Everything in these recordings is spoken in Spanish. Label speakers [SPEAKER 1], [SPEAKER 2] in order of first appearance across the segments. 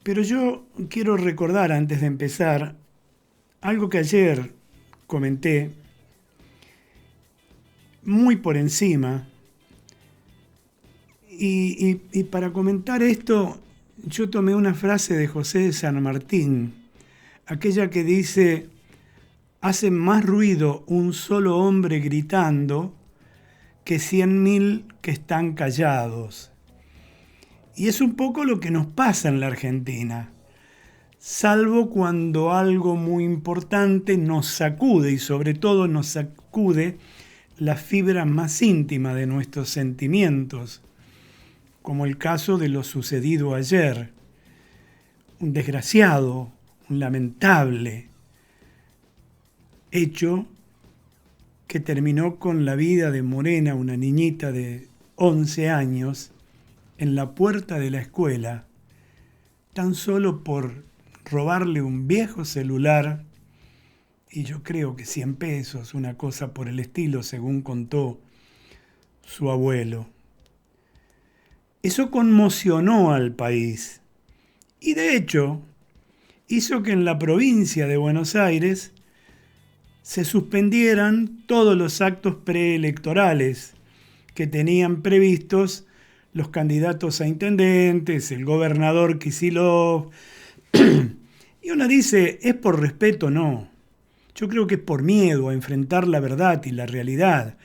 [SPEAKER 1] Pero yo quiero recordar antes de empezar algo que ayer comenté muy por encima. Y para comentar esto, yo tomé una frase de José de San Martín, aquella que dice, hace más ruido un solo hombre gritando que 100.000 que están callados. Y es un poco lo que nos pasa en la Argentina, salvo cuando algo muy importante nos sacude y sobre todo nos sacude la fibra más íntima de nuestros sentimientos, como el caso de lo sucedido ayer. Un desgraciado, un lamentable hecho que terminó con la vida de Morena, una niñita de 11 años, en la puerta de la escuela, tan solo por robarle un viejo celular, y yo creo que 100 pesos, una cosa por el estilo, según contó su abuelo. Eso conmocionó al país y de hecho hizo que en la provincia de Buenos Aires se suspendieran todos los actos preelectorales que tenían previstos los candidatos a intendentes, el gobernador Kicillof. Y uno dice, ¿es por respeto? No. Yo creo que es por miedo a enfrentar la verdad y la realidad.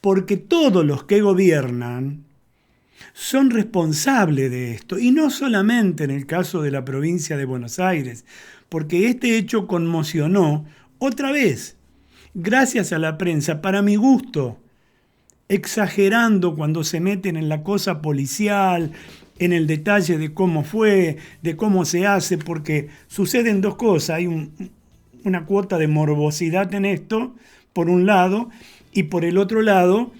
[SPEAKER 1] Porque todos los que gobiernan son responsables de esto. Y no solamente en el caso de la provincia de Buenos Aires, porque este hecho conmocionó otra vez, gracias a la prensa, para mi gusto, exagerando cuando se meten en la cosa policial, en el detalle de cómo fue, de cómo se hace, porque suceden dos cosas. Hay una cuota de morbosidad en esto, por un lado, y por el otro lado,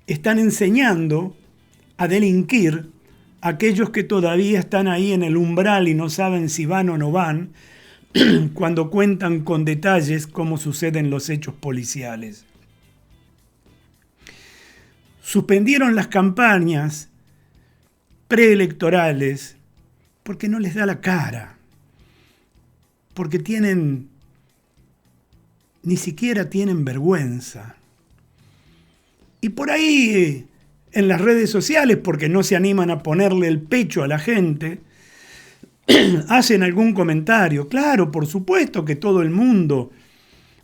[SPEAKER 1] están enseñando a delinquir a aquellos que todavía están ahí en el umbral y no saben si van o no van, cuando cuentan con detalles cómo suceden los hechos policiales. Suspendieron las campañas preelectorales porque no les da la cara, porque ni siquiera tienen vergüenza. Y por ahí, en las redes sociales, porque no se animan a ponerle el pecho a la gente, hacen algún comentario. Claro, por supuesto que todo el mundo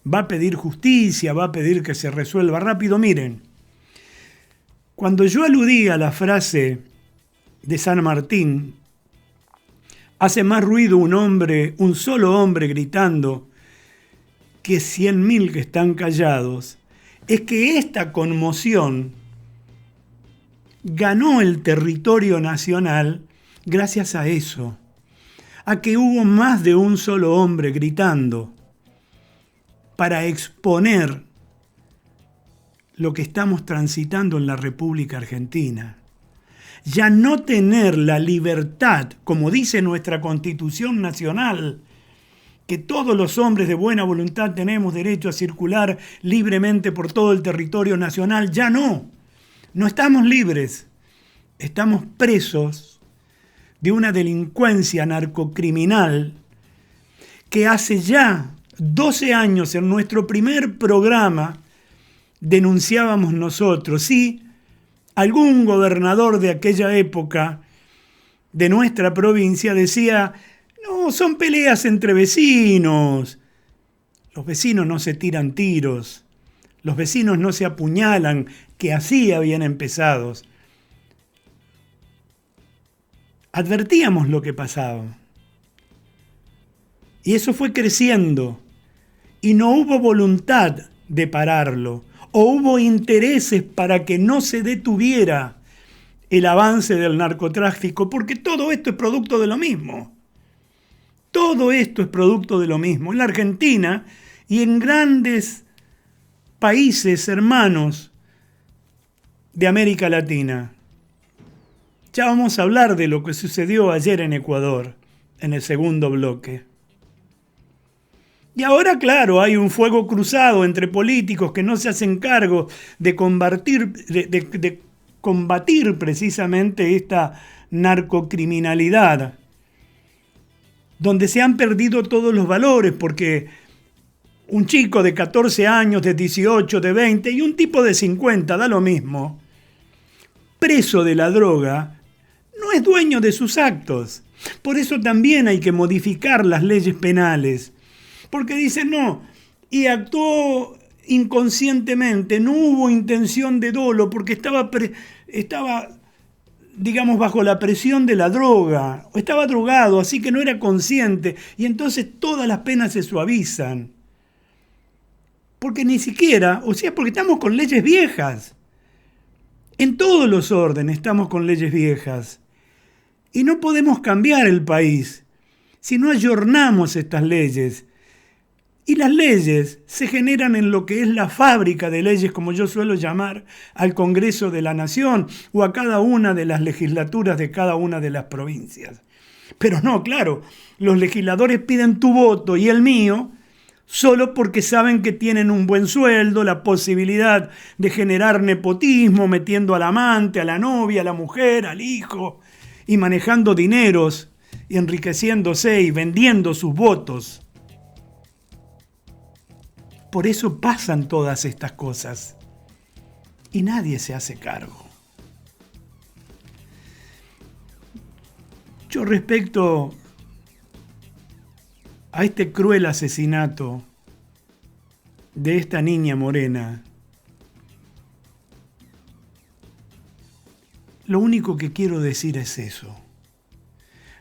[SPEAKER 1] va a pedir justicia, va a pedir que se resuelva rápido. Miren, cuando yo aludí a la frase de San Martín, hace más ruido un solo hombre gritando que 100.000 que están callados, es que esta conmoción ganó el territorio nacional gracias a eso, a que hubo más de un solo hombre gritando para exponer lo que estamos transitando en la República Argentina. Ya no tener la libertad, como dice nuestra Constitución Nacional, que todos los hombres de buena voluntad tenemos derecho a circular libremente por todo el territorio nacional, ya no. No estamos libres, estamos presos de una delincuencia narcocriminal que hace ya 12 años en nuestro primer programa denunciábamos nosotros. Sí, algún gobernador de aquella época de nuestra provincia decía, no, son peleas entre vecinos. Los vecinos no se tiran tiros, los vecinos no se apuñalan, que así habían empezado. Advertíamos lo que pasaba. Y eso fue creciendo. Y no hubo voluntad de pararlo. O hubo intereses para que no se detuviera el avance del narcotráfico, porque todo esto es producto de lo mismo. Todo esto es producto de lo mismo. En la Argentina y en grandes países hermanos de América Latina. Ya vamos a hablar de lo que sucedió ayer en Ecuador, en el segundo bloque. Y ahora, claro, hay un fuego cruzado entre políticos que no se hacen cargo de combatir precisamente esta narcocriminalidad donde se han perdido todos los valores, porque un chico de 14 años, de 18, de 20 y un tipo de 50, da lo mismo, preso de la droga, no es dueño de sus actos. Por eso también hay que modificar las leyes penales, porque dicen no, y actuó inconscientemente, no hubo intención de dolo, porque estaba digamos, bajo la presión de la droga, o estaba drogado, así que no era consciente, y entonces todas las penas se suavizan. Porque ni siquiera, o sea, porque estamos con leyes viejas. En todos los órdenes estamos con leyes viejas. Y no podemos cambiar el país si no ayornamos estas leyes. Y las leyes se generan en lo que es la fábrica de leyes, como yo suelo llamar al Congreso de la Nación o a cada una de las legislaturas de cada una de las provincias. Pero no, claro, los legisladores piden tu voto y el mío solo porque saben que tienen un buen sueldo, la posibilidad de generar nepotismo, metiendo al amante, a la novia, a la mujer, al hijo, y manejando dineros, y enriqueciéndose y vendiendo sus votos. Por eso pasan todas estas cosas y nadie se hace cargo. Yo respecto a este cruel asesinato de esta niña morena, lo único que quiero decir es eso.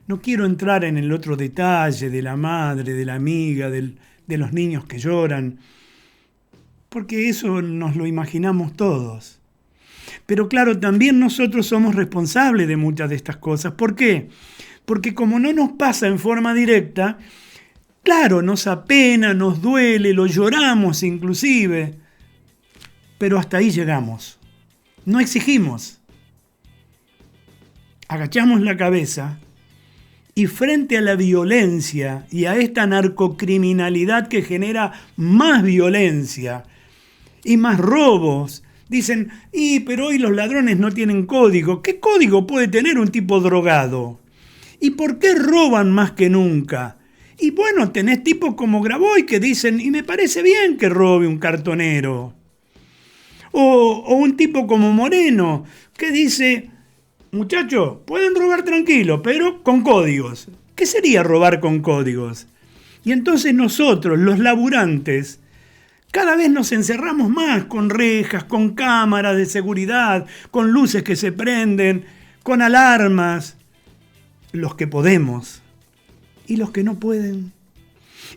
[SPEAKER 1] No quiero entrar en el otro detalle de la madre, de la amiga, de los niños que lloran, porque eso nos lo imaginamos todos. Pero claro, también nosotros somos responsables de muchas de estas cosas. ¿Por qué? Porque como no nos pasa en forma directa, claro, nos apena, nos duele, lo lloramos inclusive, pero hasta ahí llegamos. No exigimos. Agachamos la cabeza y frente a la violencia y a esta narcocriminalidad que genera más violencia y más robos, dicen, pero hoy los ladrones no tienen código. ¿Qué código puede tener un tipo drogado? ¿Y por qué roban más que nunca? Y bueno, tenés tipos como Graboy que dicen, y me parece bien que robe un cartonero. O un tipo como Moreno que dice, muchachos, pueden robar tranquilo, pero con códigos. ¿Qué sería robar con códigos? Y entonces nosotros, los laburantes, cada vez nos encerramos más con rejas, con cámaras de seguridad, con luces que se prenden, con alarmas. Los que podemos y los que no pueden.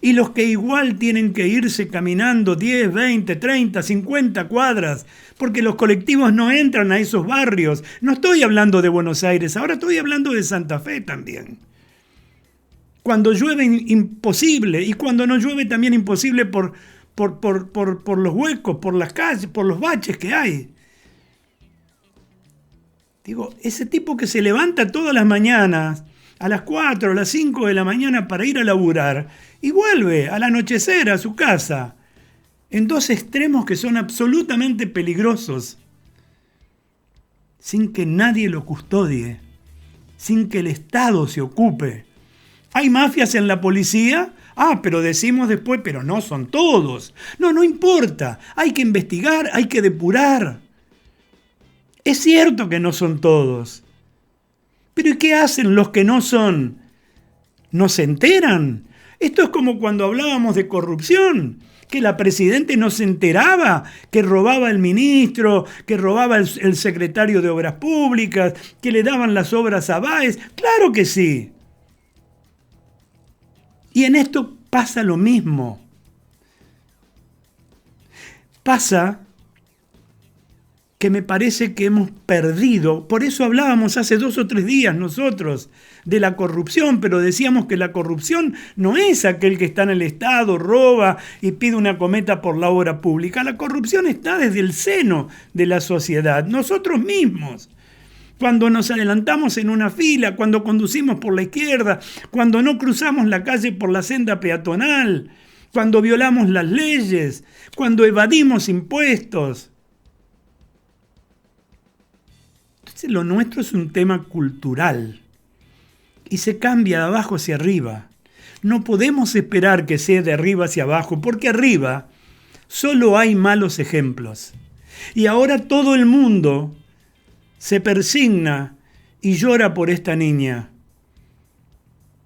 [SPEAKER 1] Y los que igual tienen que irse caminando 10, 20, 30, 50 cuadras, porque los colectivos no entran a esos barrios. No estoy hablando de Buenos Aires, ahora estoy hablando de Santa Fe también. Cuando llueve, imposible, y cuando no llueve también imposible por los huecos, por las calles, por los baches que hay. Digo, ese tipo que se levanta todas las mañanas, a las 4 o las 5 de la mañana para ir a laburar, y vuelve al anochecer a su casa, en dos extremos que son absolutamente peligrosos, sin que nadie lo custodie, sin que el Estado se ocupe. ¿Hay mafias en la policía? Pero decimos después, pero no son todos. No importa. Hay que investigar, hay que depurar. Es cierto que no son todos. Pero ¿y qué hacen los que no son? ¿No se enteran? Esto es como cuando hablábamos de corrupción, que la presidenta no se enteraba que robaba el ministro, que robaba el secretario de Obras Públicas, que le daban las obras a Báez. ¡Claro que sí! Y en esto pasa lo mismo. Pasa que me parece que hemos perdido, por eso hablábamos hace 2 o 3 días nosotros de la corrupción, pero decíamos que la corrupción no es aquel que está en el Estado, roba y pide una cometa por la obra pública. La corrupción está desde el seno de la sociedad, nosotros mismos. Cuando nos adelantamos en una fila, cuando conducimos por la izquierda, cuando no cruzamos la calle por la senda peatonal, cuando violamos las leyes, cuando evadimos impuestos. Entonces lo nuestro es un tema cultural y se cambia de abajo hacia arriba. No podemos esperar que sea de arriba hacia abajo, porque arriba solo hay malos ejemplos. Y ahora todo el mundo se persigna y llora por esta niña.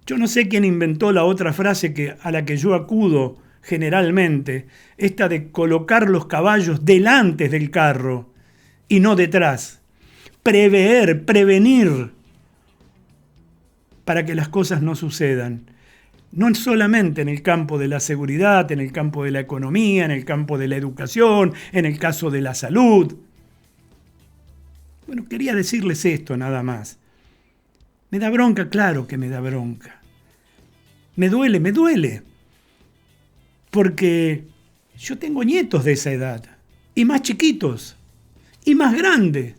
[SPEAKER 1] Yo no sé quién inventó la otra frase a la que yo acudo generalmente, esta de colocar los caballos delante del carro y no detrás. Prever, prevenir, para que las cosas no sucedan. No solamente en el campo de la seguridad, en el campo de la economía, en el campo de la educación, en el caso de la salud. Bueno, quería decirles esto nada más. Me da bronca, claro que me da bronca. Me duele. Porque yo tengo nietos de esa edad, y más chiquitos, y más grandes.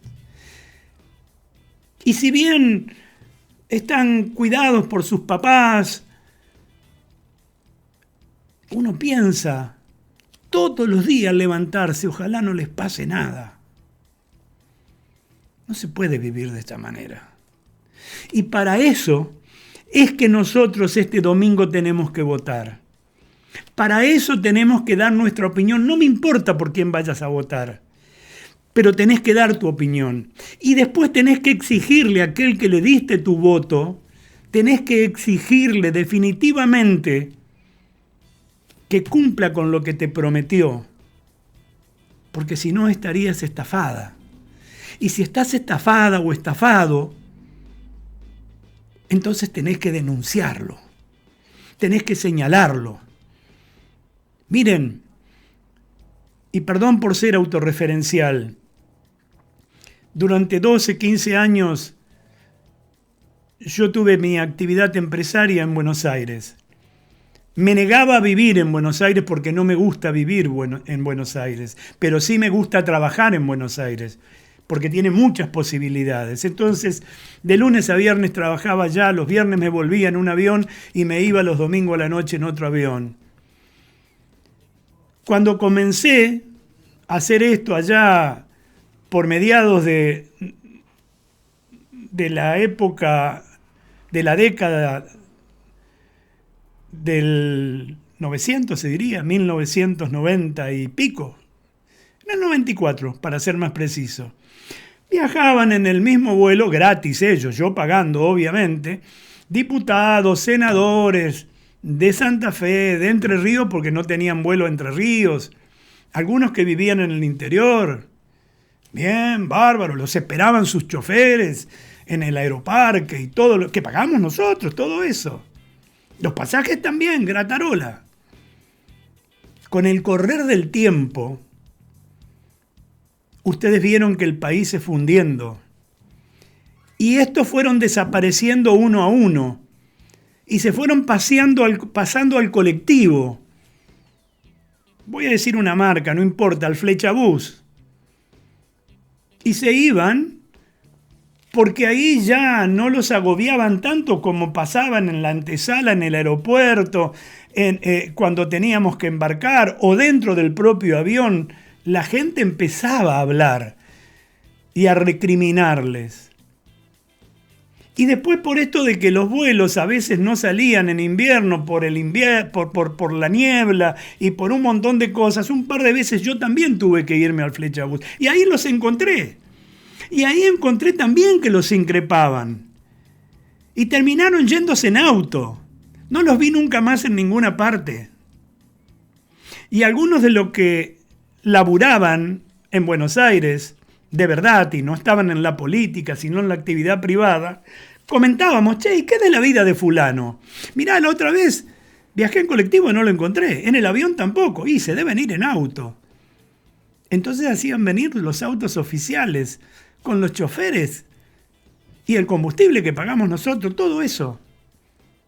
[SPEAKER 1] Y si bien están cuidados por sus papás, uno piensa todos los días al levantarse, ojalá no les pase nada. No se puede vivir de esta manera. Y para eso es que nosotros este domingo tenemos que votar. Para eso tenemos que dar nuestra opinión. No me importa por quién vayas a votar, pero tenés que dar tu opinión. Y después tenés que exigirle a aquel que le diste tu voto, tenés que exigirle definitivamente que cumpla con lo que te prometió. Porque si no estarías estafada. Y si estás estafada o estafado, entonces tenés que denunciarlo. Tenés que señalarlo. Miren, y perdón por ser autorreferencial, durante 12, 15 años yo tuve mi actividad empresaria en Buenos Aires. Me negaba a vivir en Buenos Aires porque no me gusta vivir en Buenos Aires, pero sí me gusta trabajar en Buenos Aires, porque tiene muchas posibilidades. Entonces, de lunes a viernes trabajaba allá, los viernes me volvía en un avión y me iba los domingos a la noche en otro avión. Cuando comencé a hacer esto allá por mediados de la época, de la década del 900, se diría, 1990 y pico, en el 94, para ser más preciso. Viajaban en el mismo vuelo, gratis ellos, yo pagando obviamente, diputados, senadores de Santa Fe, de Entre Ríos, porque no tenían vuelo a Entre Ríos, algunos que vivían en el interior. Bien, bárbaro, los esperaban sus choferes en el aeroparque y todo lo que pagamos nosotros, todo eso. Los pasajes también, gratarola. Con el correr del tiempo, ustedes vieron que el país se fue hundiendo. Y estos fueron desapareciendo uno a uno. Y se fueron pasando al colectivo. Voy a decir una marca, no importa, al Flechabús. Y se iban porque ahí ya no los agobiaban tanto como pasaban en la antesala, en el aeropuerto, cuando teníamos que embarcar o dentro del propio avión. La gente empezaba a hablar y a recriminarles. Y después por esto de que los vuelos a veces no salían en invierno por la niebla y por un montón de cosas, un par de veces yo también tuve que irme al Flechabús. Y ahí los encontré. Y ahí encontré también que los increpaban. Y terminaron yéndose en auto. No los vi nunca más en ninguna parte. Y algunos de los que laburaban en Buenos Aires, de verdad, y no estaban en la política, sino en la actividad privada, comentábamos, che, ¿y qué de la vida de fulano? Mirá, la otra vez viajé en colectivo y no lo encontré, en el avión tampoco, y se deben ir en auto. Entonces hacían venir los autos oficiales con los choferes y el combustible que pagamos nosotros, todo eso.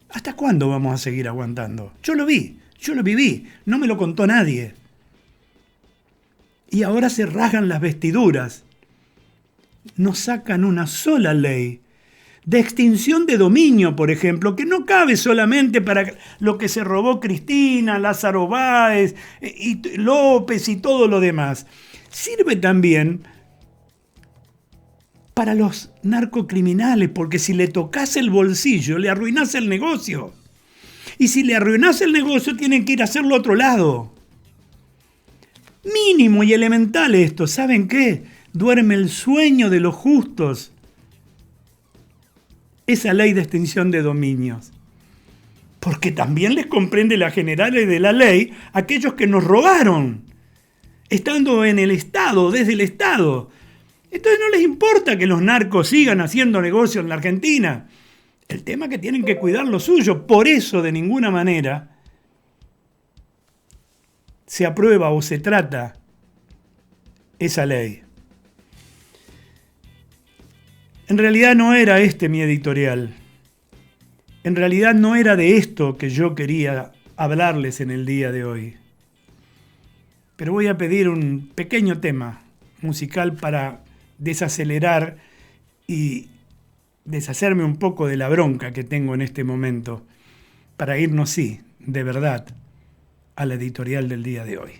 [SPEAKER 1] ¿Hasta cuándo vamos a seguir aguantando? Yo lo vi, yo lo viví, no me lo contó nadie. Y ahora se rasgan las vestiduras. No sacan una sola ley de extinción de dominio, por ejemplo, que no cabe solamente para lo que se robó Cristina, Lázaro Báez, y López y todo lo demás. Sirve también para los narcocriminales, porque si le tocas el bolsillo, le arruinás el negocio. Y si le arruinás el negocio, tienen que ir a hacerlo a otro lado. Mínimo y elemental esto. ¿Saben qué? Duerme el sueño de los justos esa ley de extinción de dominios. Porque también les comprende las generales de la ley aquellos que nos robaron, estando en el Estado, desde el Estado. Entonces no les importa que los narcos sigan haciendo negocios en la Argentina. El tema es que tienen que cuidar lo suyo. Por eso, de ninguna manera, se aprueba o se trata esa ley. En realidad no era este mi editorial. En realidad no era de esto que yo quería hablarles en el día de hoy. Pero voy a pedir un pequeño tema musical para desacelerar y deshacerme un poco de la bronca que tengo en este momento, para irnos, sí, de verdad, a la editorial del día de hoy.